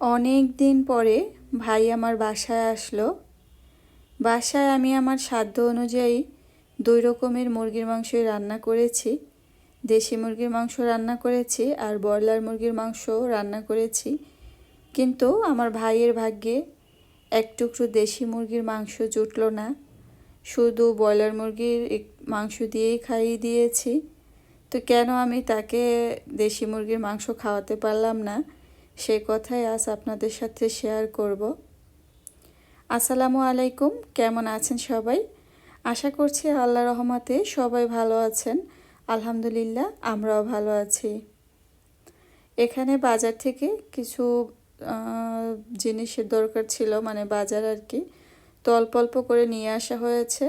অনেক দিন পরে ভাই আমার বাসায় আসলো। বাসায় আমি আমার সাধ্য অনুযায়ী 2 রকমের মুরগির মাংসই রান্না করেছি। দেশি মুরগির মাংস রান্না করেছি আর ব্রয়লার মুরগির মাংস রান্না করেছি। কিন্তু আমার ভাইয়ের ভাগ্যে এক টুকরো দেশি মুরগির মাংস জুটলো না, শুধু ব্রয়লার মুরগির মাংস দিয়েই খাইয়ে দিয়েছি। তো কেন আমি তাকে দেশি মুরগির মাংস খাওয়াতে পারলাম না, সে কথাই আজ আপনাদের সাথে শেয়ার করব। আসসালামু আলাইকুম, কেমন আছেন সবাই? আশা করছি আল্লাহর রহমতে সবাই ভালো আছেন। আলহামদুলিল্লাহ, আমরাও ভালো আছি। এখানে বাজার থেকে কিছু জিনিসের দরকার ছিল, মানে বাজার আর কি। তো অল্প অল্প করে নিয়ে আসা হয়েছে।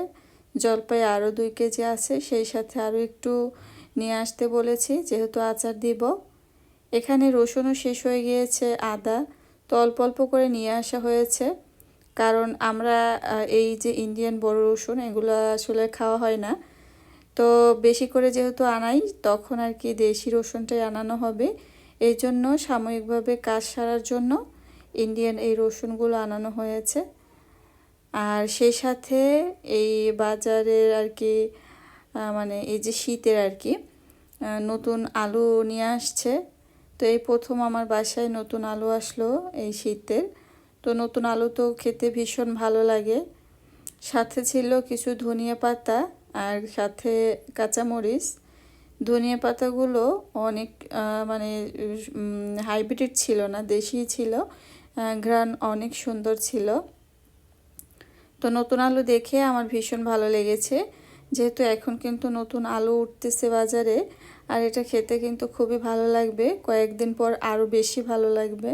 জলপাই আরও 2 কেজি আছে, সেই সাথে আরও একটু নিয়ে আসতে বলেছি, যেহেতু আচার দিব। এখানে রসুনও শেষ হয়ে গিয়েছে, আদা। তো অল্প অল্প করে নিয়ে আসা হয়েছে, কারণ আমরা এই যে ইন্ডিয়ান বড় রসুন এগুলো আসলে খাওয়া হয় না। তো বেশি করে যেহেতু আনাই, তখন আর কি দেশি রসুনটাই আনানো হবে। এই জন্য সাময়িকভাবে কাজ সারার জন্য ইন্ডিয়ান এই রসুনগুলো আনানো হয়েছে। আর সেই সাথে এই বাজারের আর কি মানে এই যে শীতের আর কি নতুন আলু নিয়ে আসছে। তো এই প্রথম আমার বাসায় নতুন আলু আসলো এই শীতের। তো নতুন আলু তো খেতে ভীষণ ভালো লাগে। সাথে ছিল কিছু ধনিয়া পাতা আর সাথে কাঁচামরিচ। ধনিয়া পাতাগুলো অনেক মানে হাইব্রিড ছিল না, দেশি ছিল। ঘ্রাণ অনেক সুন্দর ছিল। তো নতুন আলু দেখে আমার ভীষণ ভালো লেগেছে, যেহেতু এখন কিন্তু নতুন আলু উঠতেছে বাজারে। আর এটা খেতে কিন্তু খুবই ভালো লাগবে, কয়েকদিন পর আরও বেশি ভালো লাগবে।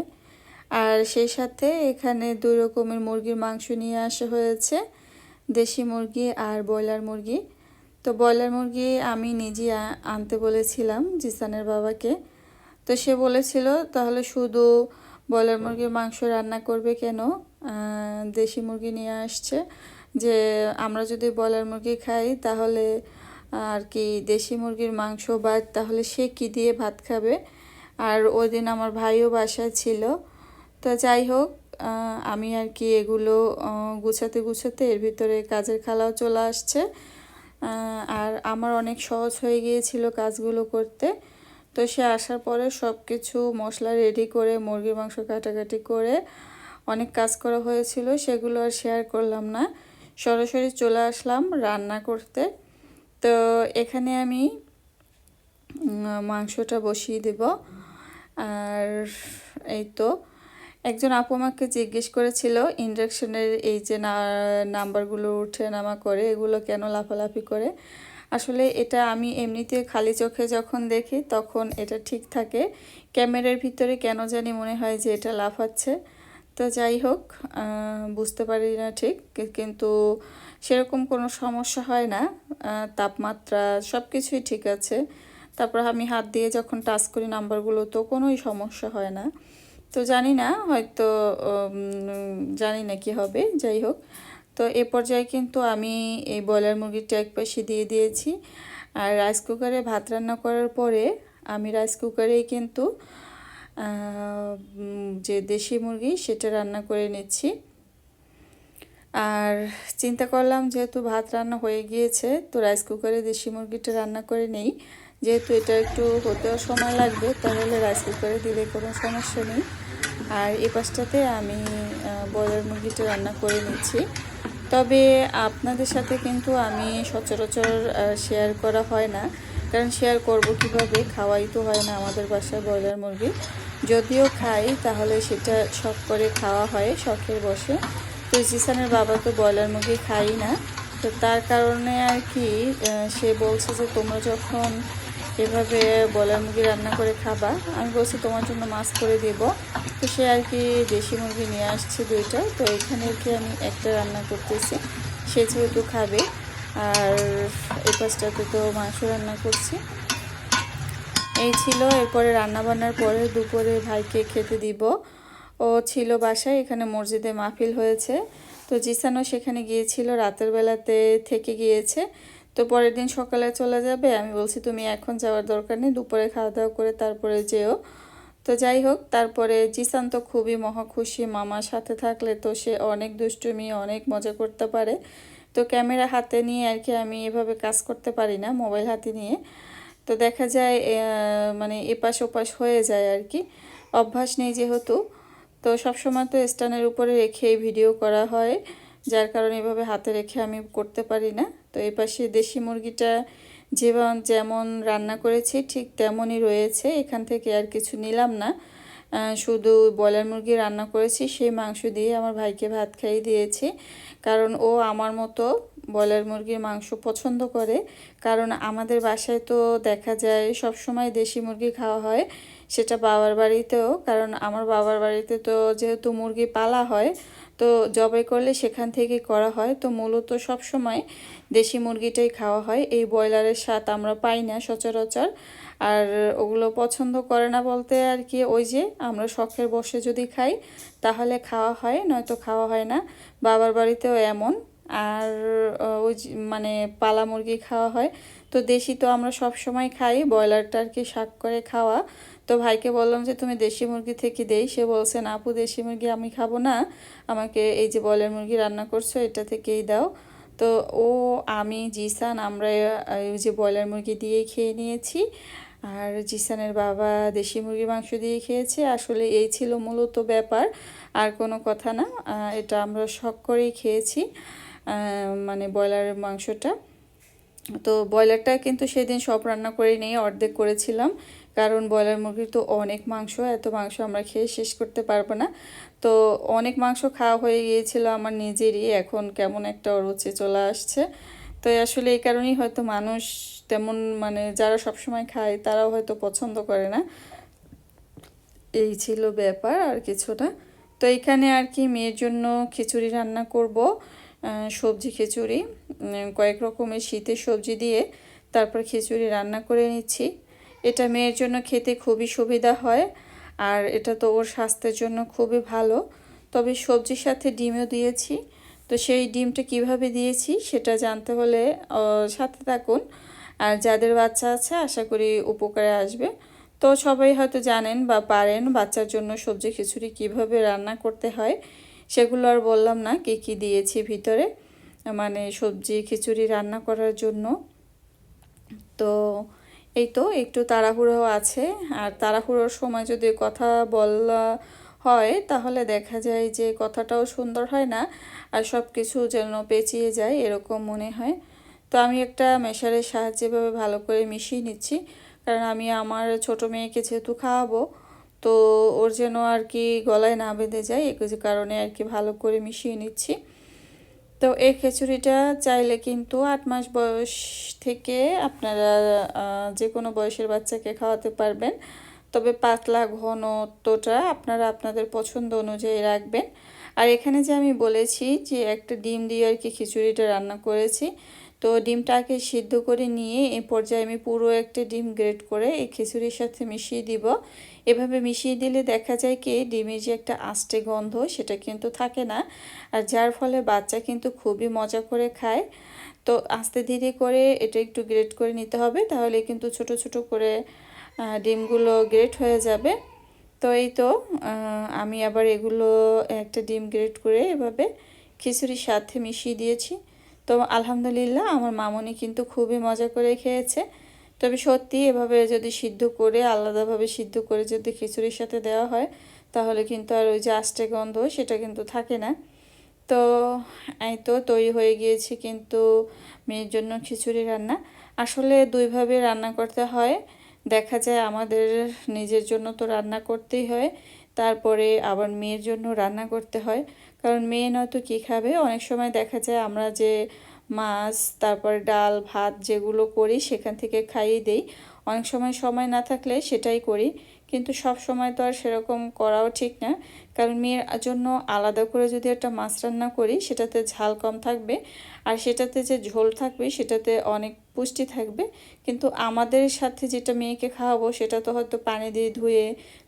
আর সেই সাথে এখানে 2 রকমের মুরগির মাংস নিয়ে আসা হয়েছে, দেশি মুরগি আর ব্রয়লার মুরগি। তো ব্রয়লার মুরগি আমি নিজে আনতে বলেছিলাম জিসানের বাবাকে। তো সে বলেছিল তাহলে শুধু ব্রয়লার মুরগির মাংস রান্না করবে কেন, দেশি মুরগি নিয়ে আসছে, যে আমরা যদি ব্রয়লার মুরগি খাই তাহলে আর কি দেশি মুরগির মাংস বা তাহলে সে কী দিয়ে ভাত খাবে। আর ওই দিন আমার ভাইও বাসায় ছিল। তো যাই হোক, আমি আর কি এগুলো গুছাতে গুছাতে এর ভিতরে কাজের খালাও চলে আসছে। আর আমার অনেক সহজ হয়ে গিয়েছিল কাজগুলো করতে। তো সে আসার পরে সব কিছু মশলা রেডি করে মুরগির মাংস কাটাকাটি করে অনেক কাজ করা হয়েছিল, সেগুলো আর শেয়ার করলাম না। সরাসরি চলে আসলাম রান্না করতে। তো এখানে আমি মাংসটা বসিয়ে দেব। আর এই তো একজন আপু আমাকে জিজ্ঞেস করেছিল ইন্ডাকশনের এই যে নাম্বারগুলো উঠে নামা করে এগুলো কেন লাফালাফি করে। আসলে এটা আমি এমনিতে খালি চোখে যখন দেখি তখন এটা ঠিক থাকে, ক্যামেরার ভিতরে কেন জানি মনে হয় যে এটা লাফাচ্ছে। তো যাই হোক, বুঝতে পারি না ঠিক, কিন্তু সেরকম কোনো সমস্যা হয় না। তাপমাত্রা সব কিছুই ঠিক আছে। তারপর আমি হাত দিয়ে যখন টাচ করি নাম্বারগুলো তো কোনোই সমস্যা হয় না। তো জানি না, হয়তো জানি না কি হবে, যাই হোক। তো এ পর্যায়ে কিন্তু আমি এই ব্রয়লার মুরগিটা এক পাশে দিয়ে দিয়েছি। আর রাইস কুকারে ভাত রান্না করার পরে আমি রাইস কুকারেই কিন্তু যে দেশি মুরগি সেটা রান্না করে নিচ্ছি। আর চিন্তা করলাম যেহেতু ভাত রান্না হয়ে গিয়েছে, তো রাইস কুকারে দেশি মুরগিটা রান্না করে নেই, যেহেতু এটা একটু হতেও সময় লাগবে, তাহলে রাইস কুকারে দিলে কোনো সমস্যা নেই। আর এই পাশটাতে আমি ব্রয়লার মুরগিটা রান্না করে নিচ্ছি। তবে আপনাদের সাথে কিন্তু আমি সচরাচর শেয়ার করা হয় না, কারণ শেয়ার করব কিভাবে, খাওয়াই তো হয় না আমাদের বাসায় ব্রয়লার মুরগি। যদিও খাই তাহলে সেটা শখ করে খাওয়া হয়, শখের বসে। তো জিসানের বাবা তো ব্রয়লার মুরগি খাই না, তো তার কারণে আর কি সে বলছে যে তোমরা যখন এভাবে ব্রয়লার মুরগি রান্না করে খাবা, আমি বলছি তোমার জন্য মাছ করে দেব। তো সে আর কি দেশি মুরগি নিয়ে আসছে 2টা, তো এখানে কি আমি একটা রান্না করতেছি, সে যেহেতু খাবে। আর এই পাশটাতে তো মাংস রান্না করছি। এই ছিল, এরপরে রান্না বান্নার পরে দুপুরে ভাইকে খেতে দিব। ও ছিল বাসায়, এখানে মসজিদে মাহফিল হয়েছে, তো জিসানও সেখানে গিয়েছিল, রাতের বেলাতে থেকে গিয়েছে। তো পরের দিন সকালে চলে যাবে। আমি বলছি তুমি এখন যাওয়ার দরকার নেই, দুপুরে খাওয়া দাওয়া করে তারপরে যেও। তো যাই হোক, তারপরে জিসান তো খুবই মহা খুশি, মামার সাথে থাকলে তো সে অনেক দুষ্টুমি অনেক মজা করতে পারে। তো ক্যামেরা হাতে নিয়ে আর কি আমি এভাবে কাজ করতে পারি না, মোবাইল হাতে নিয়ে। তো দেখা যায় মানে এপাশ ওপাশ হয়ে যায় আর কি, অভ্যাস নেই যেহেতু। তো সবসময় তো স্ট্যান্ডের উপরে রেখেই ভিডিও করা হয়, যার কারণে এভাবে হাতে রেখে আমি করতে পারি না। তো এই পাশে দেশি মুরগিটা যেমন রান্না করেছি ঠিক তেমনই রয়েছে, এখান থেকে আর কিছু নিলাম না। শুধু ব্রয়লার মুরগি রান্না করেছি, সেই মাংস দিয়ে আমার ভাইকে ভাত খাইয়ে দিয়েছি, কারণ ও আমার মতো ব্রয়লার মুরগির মাংস পছন্দ করে। কারণ আমাদের বাসায় তো দেখা যায় সব সময় দেশি মুরগি খাওয়া হয়, সেটা বাবার বাড়িতেও। কারণ আমার বাবার বাড়িতে তো যেহেতু মুরগি পালা হয়, তো জবাই করলে সেখান থেকে করা হয়, তো মূলত সব সময় দেশি মুরগিটাই খাওয়া হয়। এই ব্রয়লারের স্বাদ আমরা পাই না সচরাচর। আর ওগুলো পছন্দ করে না বলতে আর কি, ওই যে আমরা শখের বশে যদি খাই তাহলে খাওয়া হয়, নয়তো খাওয়া হয় না। বাবার বাড়িতেও এমন। আর ওই মানে পালা মুরগি খাওয়া হয়। তো দেশি তো আমরা সব সময় খাই, ব্রয়লারটা আর কি শাক করে খাওয়া। তো ভাইকে বললাম যে তুমি দেশি মুরগি থেকে দেই, সে বলছে না আপু দেশি মুরগি আমি খাবো না, আমাকে এই যে ব্রয়লার মুরগি রান্না করছো এটা থেকেই দাও। তো ও, আমি, জিসান আমরা ওই যে ব্রয়লার মুরগি দিয়েই খেয়ে নিয়েছি। আর জিসানের বাবা দেশি মুরগির মাংস দিয়ে খেয়েছে। আসলে এই ছিল মূলত ব্যাপার, আর কোনো কথা না। এটা আমরা শখ করেই খেয়েছি, মানে ব্রয়লারের মাংসটা। তো ব্রয়লারটা কিন্তু সেদিন সব রান্না করে নিয়ে অর্ধেক করেছিলাম, কারণ ব্রয়লার মুরগির তো অনেক মাংস, এত মাংস আমরা খেয়ে শেষ করতে পারবো না। তো অনেক মাংস খাওয়া হয়ে গিয়েছিল আমার নিজেরই, এখন কেমন একটা রুচি চলে আসছে। তো আসলে এই কারণেই হয়তো মানুষ তেমন, মানে যারা সবসময় খায় তারাও হয়তো পছন্দ করে না, এই ছিল ব্যাপার আর কিছু না। তো এখানে আর কি মেয়ের জন্য খিচুড়ি রান্না করব, সবজি খিচুড়ি, কয়েক রকমের শীতের সবজি দিয়ে তারপর খিচুড়ি রান্না করে নিচ্ছি। এটা মেয়ের জন্য খেতে খুবই সুবিধা হয়, আর এটা তো ওর স্বাস্থ্যের জন্য খুবই ভালো। তবে সবজির সাথে ডিমও দিয়েছি। তো সেই ডিমটা কিভাবে দিয়েছি সেটা জানতে হলে সাথে থাকুন। আর যাদের বাচ্চা আছে আশা করি উপকারে আসবে। তো সবাই হয়তো জানেন বা পারেন বাচ্চার জন্য সবজি খিচুড়ি কিভাবে রান্না করতে হয়, সেগুলো আর বললাম না কি কি দিয়েছি ভিতরে, মানে সবজি খিচুড়ি রান্না করার জন্য। তো এই তো একটু তাড়াহুড়ো আছে, আর তাড়াহুড়োর সময় যদি কথা বলা হয় তাহলে দেখা যায় যে কথাটাও সুন্দর হয় না, আর সব কিছু যেন পেঁচিয়ে যায় এরকম মনে হয়। তো আমি একটা মেশারের সাহায্যে ভাবে ভালো করে মিশিয়ে নিচ্ছি, কারণ আমি আমার ছোট মেয়েকে যেহেতু খাওয়াবো, তো ওর যেন আর কি গলায় না বেঁধে যায়, এই কারণে আর কি ভালো করে মিশিয়ে নিচ্ছি। তো এই খিচুড়িটা চাইলে কিন্তু 8 মাস বয়স থেকে আপনারা যে কোনো বয়সের বাচ্চাকে খাওয়াতে পারবেন। তবে পাতলা ঘনত্বটা আপনারা আপনাদের পছন্দ অনুযায়ী রাখবেন। আর এখানে যে আমি বলেছি যে একটা ডিম দিয়ে আর কি খিচুড়িটা রান্না করেছি, তো ডিমটাকে সিদ্ধ করে নিয়ে এই পর্যায়ে আমি পুরো একটা ডিম গ্রেট করে এই খিচুড়ির সাথে মিশিয়ে দিব। এভাবে মিশিয়ে দিলে দেখা যায় কি ডিমের যে একটা আষ্টে গন্ধ সেটা কিন্তু থাকে না, আর যার ফলে বাচ্চা কিন্তু খুবই মজা করে খায়। তো আস্তে ধীরে করে এটা একটু গ্রেট করে নিতে হবে, তাহলে কিন্তু ছোট ছোট করে ডিমগুলো গ্রেট হয়ে যাবে। তো এই তো আমি আবার এগুলো একটা ডিম গ্রেট করে এভাবে খিচুড়ির সাথে মিশিয়ে দিয়েছি। তো আলহামদুলিল্লাহ আমার মামনি কিন্তু খুবই মজা করে খেয়েছে। তবে সত্যি এভাবে যদি সিদ্ধ করে আলাদাভাবে সিদ্ধ করে যদি খিচুড়ির সাথে দেওয়া হয় তাহলে কিন্তু আর ওই যে আষ্টে গন্ধ সেটা কিন্তু থাকে না। তো এই তো তৈরি হয়ে গিয়েছে কিন্তু মেয়ের জন্য খিচুড়ি রান্না। আসলে দুইভাবে রান্না করতে হয়, দেখা যায় আমাদের নিজের জন্য তো রান্না করতেই হয়, তারপরে আবার মেয়ের জন্য রান্না করতে হয়। কারণ মেয়ে নয়তো কী খাবে, অনেক সময় দেখা যায় আমরা যে মাছ তারপর ডাল ভাত যেগুলো করি সেখান থেকে খাইয়ে দেই, অনেক সময় সময় না থাকলে সেটাই করি, কিন্তু সব সময় তো আর সেরকম করাও ঠিক না। কারণ মেয়ের জন্য আলাদা করে যদি একটা মাছ রান্না করি সেটাতে ঝাল কম থাকবে, আর সেটাতে যে ঝোল থাকবে সেটাতে অনেক পুষ্টি থাকবে। কিন্তু আমাদের সাথে যেটা মেয়েকে খাওয়াবো সেটা তো হয়তো পানি দিয়ে ধুয়ে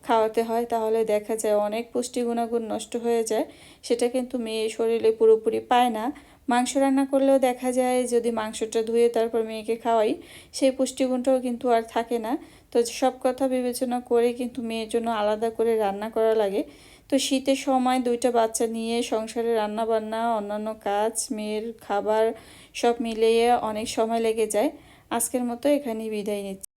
খাওয়াতে হয়, তাহলে দেখা যায় অনেক পুষ্টি গুণাগুণ নষ্ট হয়ে যায়, সেটা কিন্তু মেয়ে শরীরে পুরোপুরি পায় না। মাংস রান্না করলেও দেখা যায় যদি মাংসটা ধুয়ে তারপর মেয়েকে খাওয়াই সেই পুষ্টিগুণটাও কিন্তু আর থাকে না। তো সব কথা বিবেচনা করে কিন্তু মেয়ের জন্য আলাদা করে রান্না করা লাগে। তো শীতের সময় দুইটা বাচ্চা নিয়ে সংসারে রান্না বান্না অন্যান্য কাজ মেয়ের খাবার সব মিলিয়ে অনেক সময় লেগে যায়। আজকের মতো এখানেই বিদায় নিচ্ছি।